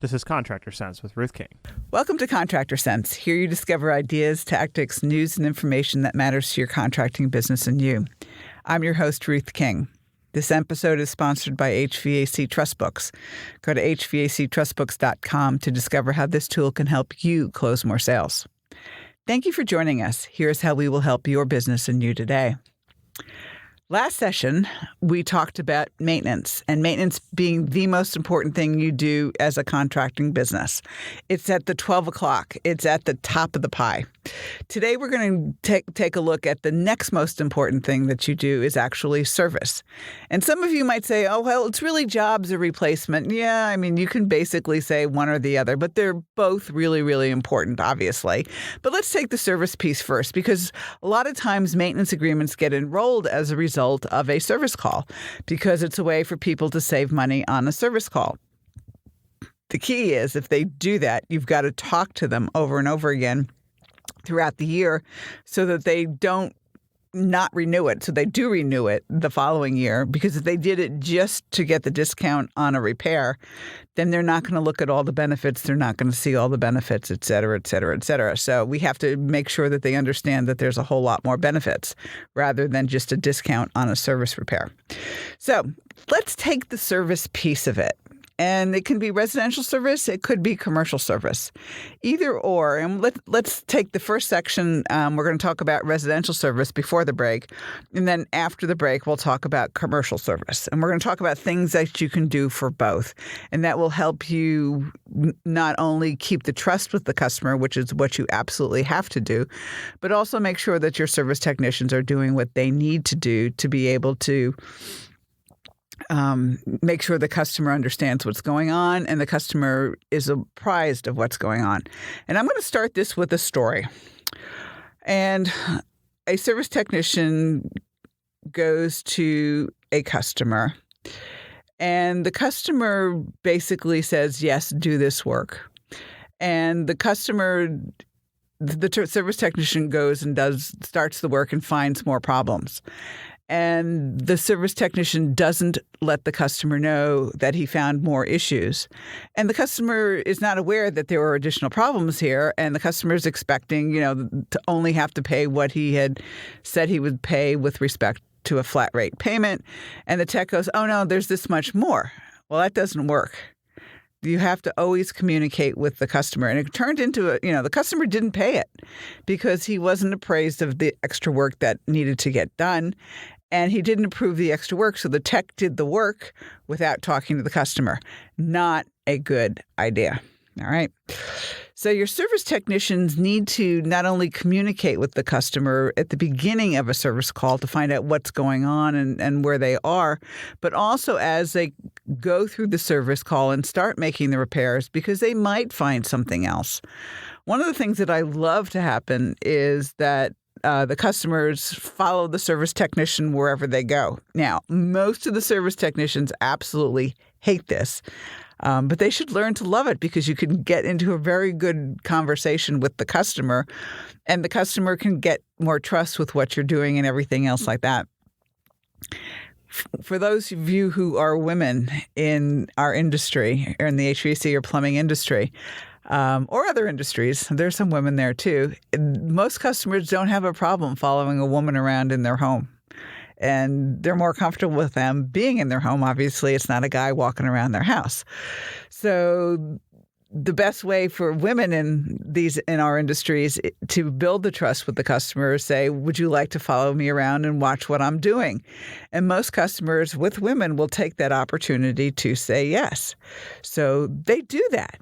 This is Contractor Sense with Ruth King. Welcome to Contractor Sense. Here you discover ideas, tactics, news, and information that matters to your contracting business and you. I'm your host, Ruth King. This episode is sponsored by HVAC Trust Books. Go to hvactrustbooks.com to discover how this tool can help you close more sales. Thank you for joining us. Here's how we will help your business and you today. Last session, we talked about maintenance, and maintenance being the most important thing you do as a contracting business. It's at the 12 o'clock. It's at the top of the pie. Today, we're going to take a look at the next most important thing that you do is actually service. And some of you might say, oh, well, it's really jobs or replacement. Yeah, I mean, you can basically say one or the other, but they're both really, really important, obviously. But let's take the service piece first, because a lot of times maintenance agreements get enrolled as a result of a service call because it's a way for people to save money on a service call. The key is if they do that, you've got to talk to them over and over again throughout the year so that they don't not renew it. So they do renew it the following year, because if they did it just to get the discount on a repair, then they're not going to look at all the benefits. They're not going to see all the benefits, et cetera, et cetera, et cetera. So we have to make sure that they understand that there's a whole lot more benefits rather than just a discount on a service repair. So let's take the service piece of it. And it can be residential service. It could be commercial service, either or. And let's take the first section. We're going to talk about residential service before the break. And then after the break, we'll talk about commercial service. And we're going to talk about things that you can do for both. And that will help you not only keep the trust with the customer, which is what you absolutely have to do, but also make sure that your service technicians are doing what they need to do to be able to make sure the customer understands what's going on and the customer is apprised of what's going on. And I'm going to start this with a story. And a service technician goes to a customer, and the customer basically says, yes, do this work. And the service technician goes and starts the work and finds more problems. And the service technician doesn't let the customer know that he found more issues. And the customer is not aware that there were additional problems here. And the customer is expecting, to only have to pay what he had said he would pay with respect to a flat rate payment. And the tech goes, oh, no, there's this much more. Well, that doesn't work. You have to always communicate with the customer. And it turned into the customer didn't pay it because he wasn't appraised of the extra work that needed to get done. And he didn't approve the extra work. So the tech did the work without talking to the customer. Not a good idea. All right. So your service technicians need to not only communicate with the customer at the beginning of a service call to find out what's going on and where they are, but also as they go through the service call and start making the repairs, because they might find something else. One of the things that I love to happen is that the customers follow the service technician wherever they go. Now, most of the service technicians absolutely hate this. But they should learn to love it, because you can get into a very good conversation with the customer, and the customer can get more trust with what you're doing and everything else like that. For those of you who are women in our industry, or in the HVAC or plumbing industry, or other industries, there's some women there too. Most customers don't have a problem following a woman around in their home. And they're more comfortable with them being in their home. Obviously, it's not a guy walking around their house. So the best way for women in our industries to build the trust with the customer is say, would you like to follow me around and watch what I'm doing? And most customers with women will take that opportunity to say yes. So they do that.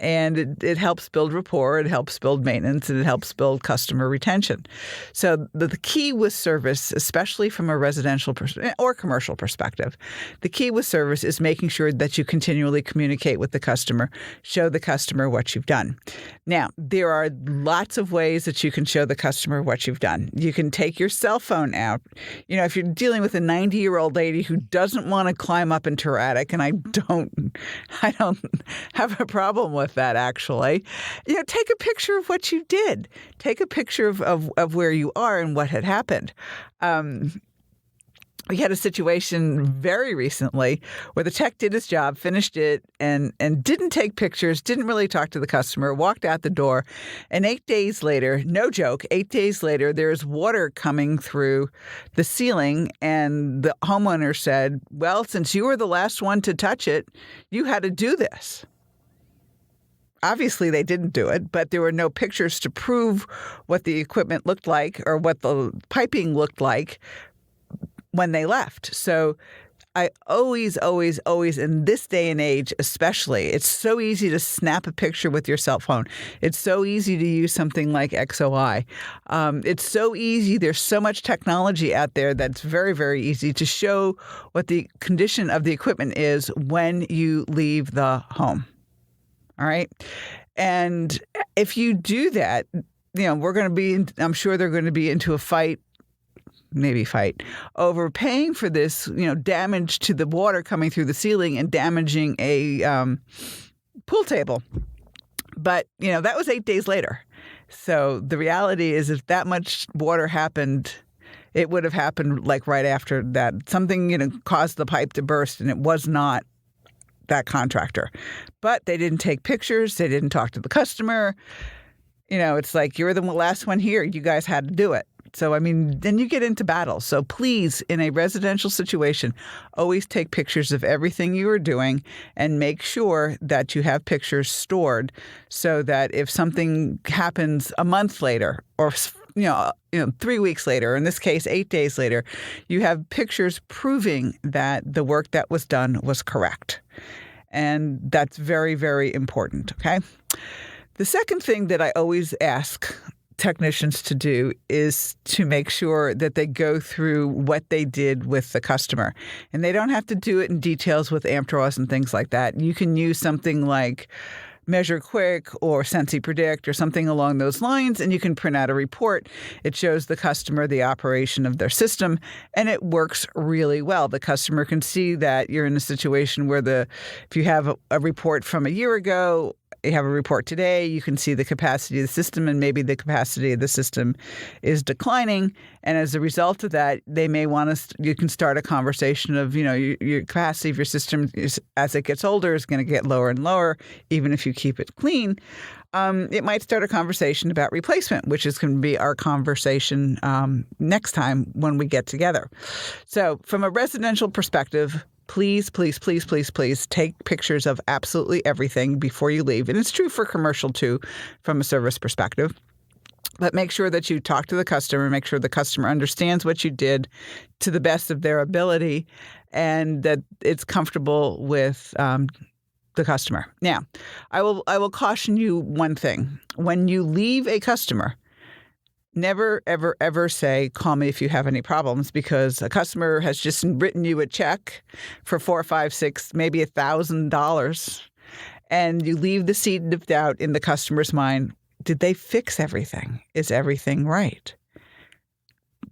And it helps build rapport, it helps build maintenance, and it helps build customer retention. So the key with service, especially from a residential or commercial perspective, the key with service is making sure that you continually communicate with the customer, show the customer what you've done. Now, there are lots of ways that you can show the customer what you've done. You can take your cell phone out. If you're dealing with a 90-year-old lady who doesn't want to climb up into her attic, and I don't have a problem with that, actually. Take a picture of what you did. Take a picture of where you are and what had happened. We had a situation very recently where the tech did his job, finished it, and didn't take pictures, didn't really talk to the customer, walked out the door. And 8 days later, no joke, 8 days later, there's water coming through the ceiling. And the homeowner said, well, since you were the last one to touch it, you had to do this. Obviously, they didn't do it, but there were no pictures to prove what the equipment looked like or what the piping looked like when they left. So I always, in this day and age especially, it's so easy to snap a picture with your cell phone. It's so easy to use something like XOI. It's so easy. There's so much technology out there that's very, very easy to show what the condition of the equipment is when you leave the home. All right? And if you do that, we're going to be, I'm sure they're going to be into a fight over paying for this, damage to the water coming through the ceiling and damaging a pool table. But, that was 8 days later. So the reality is if that much water happened, it would have happened like right after that. Something, caused the pipe to burst, and it was not that contractor. But they didn't take pictures. They didn't talk to the customer. It's like, you're the last one here. You guys had to do it. So, then you get into battle. So please, in a residential situation, always take pictures of everything you are doing and make sure that you have pictures stored so that if something happens a month later or 3 weeks later, or in this case, 8 days later, you have pictures proving that the work that was done was correct. And that's very, very important, okay? The second thing that I always ask technicians to do is to make sure that they go through what they did with the customer. And they don't have to do it in details with amp draws and things like that. You can use something like Measure Quick or Sensi Predict or something along those lines, and you can print out a report. It shows the customer the operation of their system, and it works really well. The customer can see that you're in a situation where if you have a report from a year ago, you have a report today, you can see the capacity of the system, and maybe the capacity of the system is declining. And as a result of that, they may want you can start a conversation of, your capacity of your system as it gets older is going to get lower and lower, even if you keep it clean. It might start a conversation about replacement, which is going to be our conversation next time when we get together. So from a residential perspective, please take pictures of absolutely everything before you leave. And it's true for commercial too, from a service perspective. But make sure that you talk to the customer, make sure the customer understands what you did to the best of their ability and that it's comfortable with the customer. Now, I will caution you one thing. When you leave a customer, never, ever, ever say, call me if you have any problems, because a customer has just written you a check for $4, $5, $6, maybe $1,000, and you leave the seed of doubt in the customer's mind. Did they fix everything? Is everything right?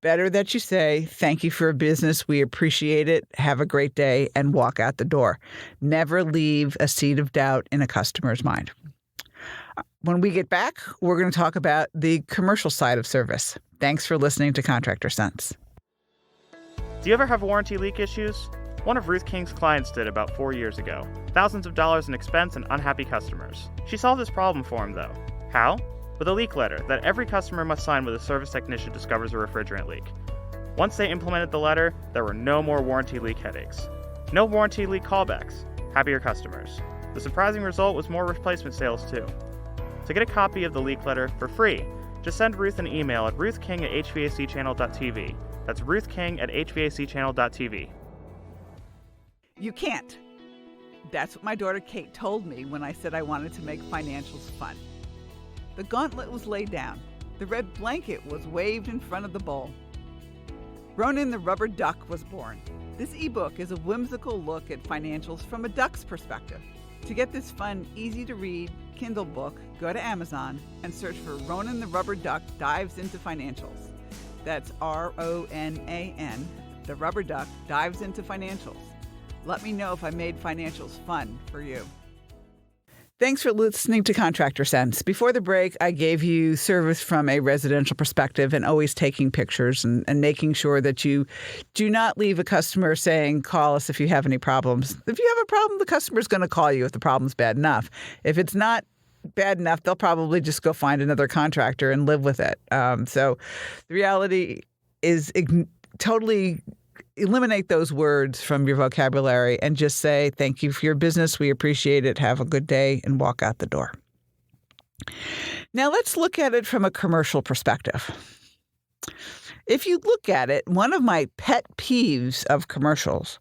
Better that you say, thank you for your business. We appreciate it. Have a great day, and walk out the door. Never leave a seed of doubt in a customer's mind. When we get back, we're going to talk about the commercial side of service. Thanks for listening to Contractor Sense. Do you ever have warranty leak issues? One of Ruth King's clients did about 4 years ago. Thousands of dollars in expense and unhappy customers. She solved this problem for him, though. How? With a leak letter that every customer must sign when a service technician discovers a refrigerant leak. Once they implemented the letter, there were no more warranty leak headaches. No warranty leak callbacks. Happier customers. The surprising result was more replacement sales, too. To get a copy of the leak letter for free, just send Ruth an email at ruthking@hvacchannel.tv. That's ruthking@hvacchannel.tv. You can't. That's what my daughter Kate told me when I said I wanted to make financials fun. The gauntlet was laid down. The red blanket was waved in front of the bowl. Ronan the Rubber Duck was born. This ebook is a whimsical look at financials from a duck's perspective. To get this fun, easy-to-read Kindle book, go to Amazon and search for Ronan the Rubber Duck Dives into Financials. That's RONAN, the Rubber Duck Dives into Financials. Let me know if I made financials fun for you. Thanks for listening to Contractor Sense. Before the break, I gave you service from a residential perspective and always taking pictures and making sure that you do not leave a customer saying, call us if you have any problems. If you have a problem, the customer's going to call you if the problem's bad enough. If it's not bad enough, they'll probably just go find another contractor and live with it. So the reality is totally eliminate those words from your vocabulary and just say, thank you for your business. We appreciate it. Have a good day, and walk out the door. Now let's look at it from a commercial perspective. If you look at it, one of my pet peeves of commercials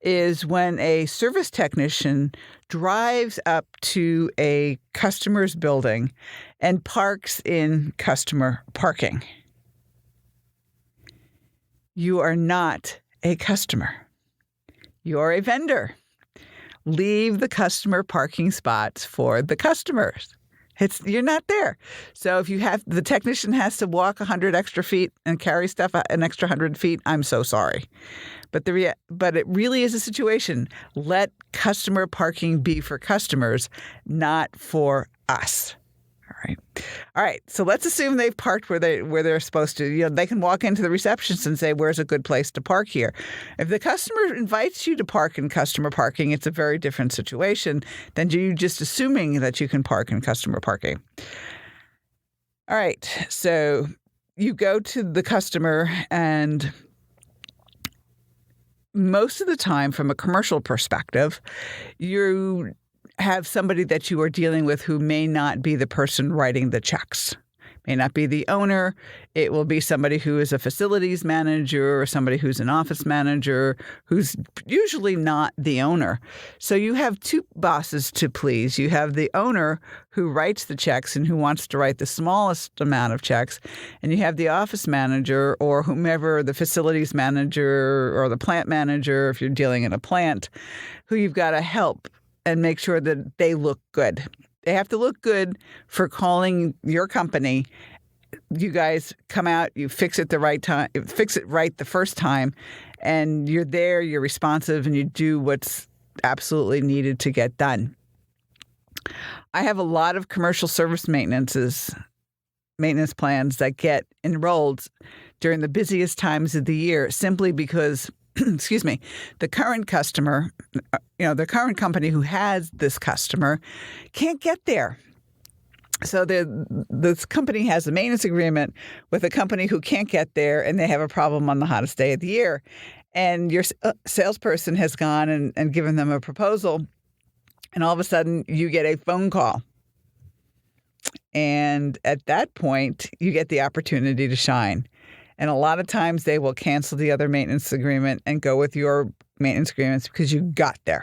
is when a service technician drives up to a customer's building and parks in customer parking. You are not a customer. You're a vendor. Leave the customer parking spots for the customers. You're not there. So if the technician has to walk 100 extra feet and carry stuff an extra 100 feet, I'm so sorry. But it really is a situation. Let customer parking be for customers, not for us. All right. So let's assume they've parked where they're supposed to. They can walk into the receptionist and say, "Where's a good place to park here?" If the customer invites you to park in customer parking, it's a very different situation than you just assuming that you can park in customer parking. All right. So you go to the customer, and most of the time, from a commercial perspective, you have somebody that you are dealing with who may not be the person writing the checks, may not be the owner. It will be somebody who is a facilities manager or somebody who's an office manager who's usually not the owner. So you have two bosses to please. You have the owner who writes the checks and who wants to write the smallest amount of checks. And you have the office manager or whomever, the facilities manager or the plant manager, if you're dealing in a plant, who you've got to help and make sure that they look good. They have to look good for calling your company. You guys come out, you fix it the right time, fix it right the first time, and you're there, you're responsive, and you do what's absolutely needed to get done. I have a lot of commercial service maintenance plans that get enrolled during the busiest times of the year simply because the current customer, the current company who has this customer can't get there. So this company has a maintenance agreement with a company who can't get there, and they have a problem on the hottest day of the year. And your salesperson has gone and given them a proposal, and all of a sudden you get a phone call. And at that point, you get the opportunity to shine. And a lot of times they will cancel the other maintenance agreement and go with your maintenance agreements because you got there.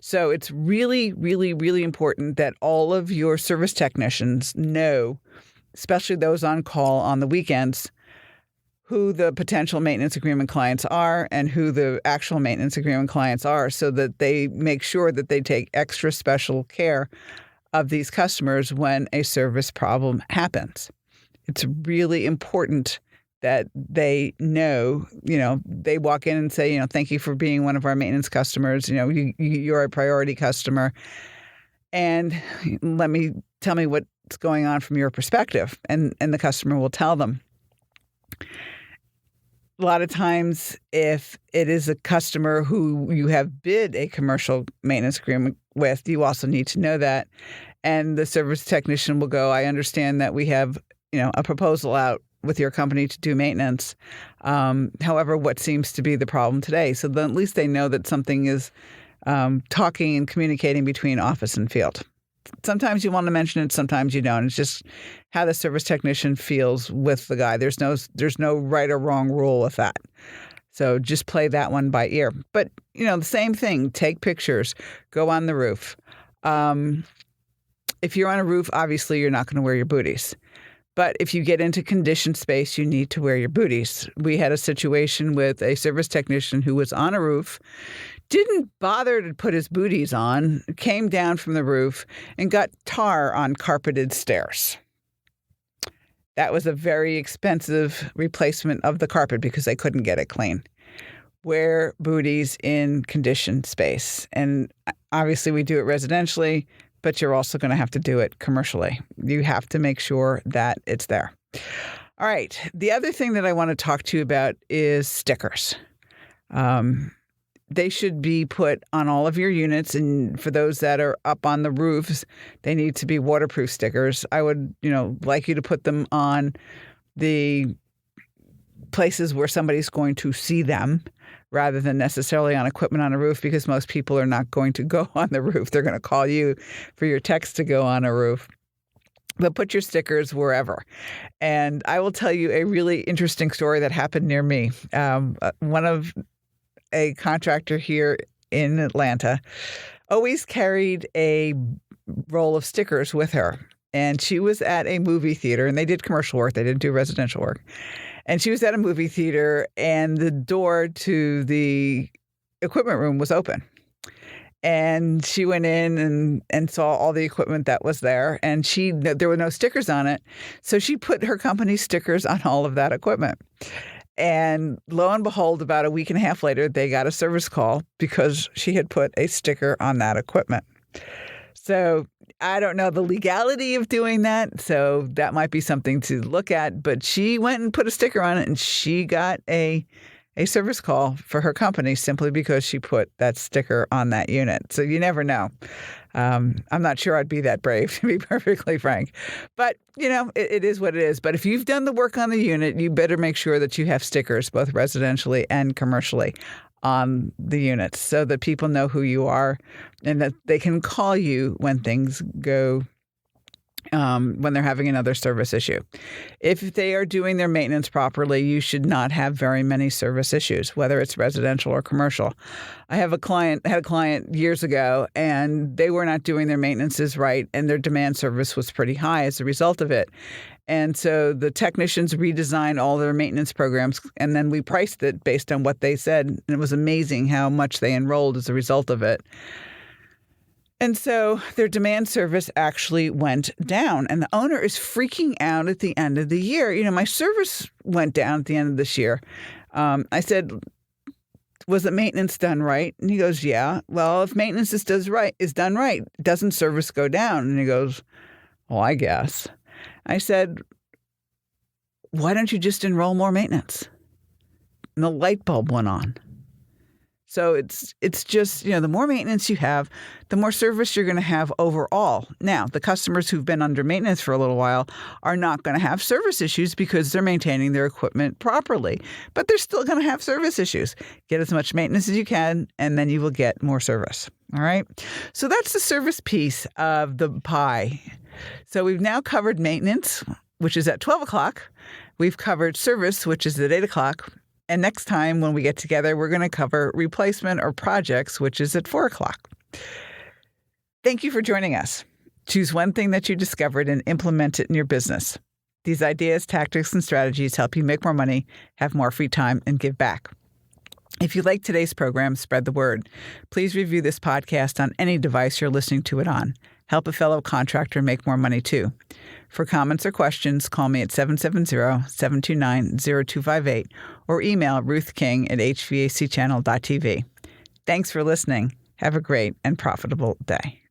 So it's really, really, really important that all of your service technicians know, especially those on call on the weekends, who the potential maintenance agreement clients are and who the actual maintenance agreement clients are, so that they make sure that they take extra special care of these customers when a service problem happens. It's really important that they know, they walk in and say, thank you for being one of our maintenance customers. You're a priority customer. And tell me what's going on from your perspective. And the customer will tell them. A lot of times, if it is a customer who you have bid a commercial maintenance agreement with, you also need to know that. And the service technician will go, I understand that we have, a proposal out with your company to do maintenance. However, what seems to be the problem today? So then at least they know that something is talking and communicating between office and field. Sometimes you want to mention it, sometimes you don't. It's just how the service technician feels with the guy. There's no right or wrong rule with that. So just play that one by ear. But, the same thing. Take pictures. Go on the roof. If you're on a roof, obviously you're not going to wear your booties. But if you get into conditioned space, you need to wear your booties. We had a situation with a service technician who was on a roof, didn't bother to put his booties on, came down from the roof, and got tar on carpeted stairs. That was a very expensive replacement of the carpet because they couldn't get it clean. Wear booties in conditioned space. And obviously we do it residentially. but you're also going to have to do it commercially. You have to make sure that it's there. All right. The other thing that I want to talk to you about is stickers. They should be put on all of your units. And for those that are up on the roofs, they need to be waterproof stickers. I would, like you to put them on the places where somebody's going to see them rather than necessarily on equipment on a roof, because most people are not going to go on the roof. They're going to call you for your text to go on a roof. But put your stickers wherever. And I will tell you a really interesting story that happened near me. A contractor here in Atlanta always carried a roll of stickers with her. And she was at a movie theater, and they did commercial work. They didn't do residential work. And she was at a movie theater, and the door to the equipment room was open. And she went in and saw all the equipment that was there, and there were no stickers on it. So she put her company stickers on all of that equipment. And lo and behold, about a week and a half later, they got a service call because she had put a sticker on that equipment. So I don't know the legality of doing that. So that might be something to look at. But she went and put a sticker on it, and she got a service call for her company simply because she put that sticker on that unit. So you never know. I'm not sure I'd be that brave, to be perfectly frank. But, it is what it is. But if you've done the work on the unit, you better make sure that you have stickers, both residentially and commercially, on the units so that people know who you are and that they can call you when things go when they're having another service issue. If they are doing their maintenance properly, you should not have very many service issues, whether it's residential or commercial. I had a client years ago, and they were not doing their maintenances right, and their demand service was pretty high as a result of it. And so the technicians redesigned all their maintenance programs, and then we priced it based on what they said. And it was amazing how much they enrolled as a result of it. And so their demand service actually went down, and the owner is freaking out at the end of the year. My service went down at the end of this year. I said, was the maintenance done right? And he goes, yeah. Well, if maintenance is done right, doesn't service go down? And he goes, well, I guess. I said, why don't you just enroll more maintenance? And the light bulb went on. So it's just, the more maintenance you have, the more service you're going to have overall. Now, the customers who've been under maintenance for a little while are not going to have service issues because they're maintaining their equipment properly. But they're still going to have service issues. Get as much maintenance as you can, and then you will get more service. All right? So that's the service piece of the pie. So we've now covered maintenance, which is at 12 o'clock. We've covered service, which is at 8 o'clock. And next time when we get together, we're going to cover replacement or projects, which is at 4 o'clock. Thank you for joining us. Choose one thing that you discovered and implement it in your business. These ideas, tactics, and strategies help you make more money, have more free time, and give back. If you like today's program, spread the word. Please review this podcast on any device you're listening to it on. Help a fellow contractor make more money, too. For comments or questions, call me at 770-729-0258 or email ruthking@hvacchannel.tv. Thanks for listening. Have a great and profitable day.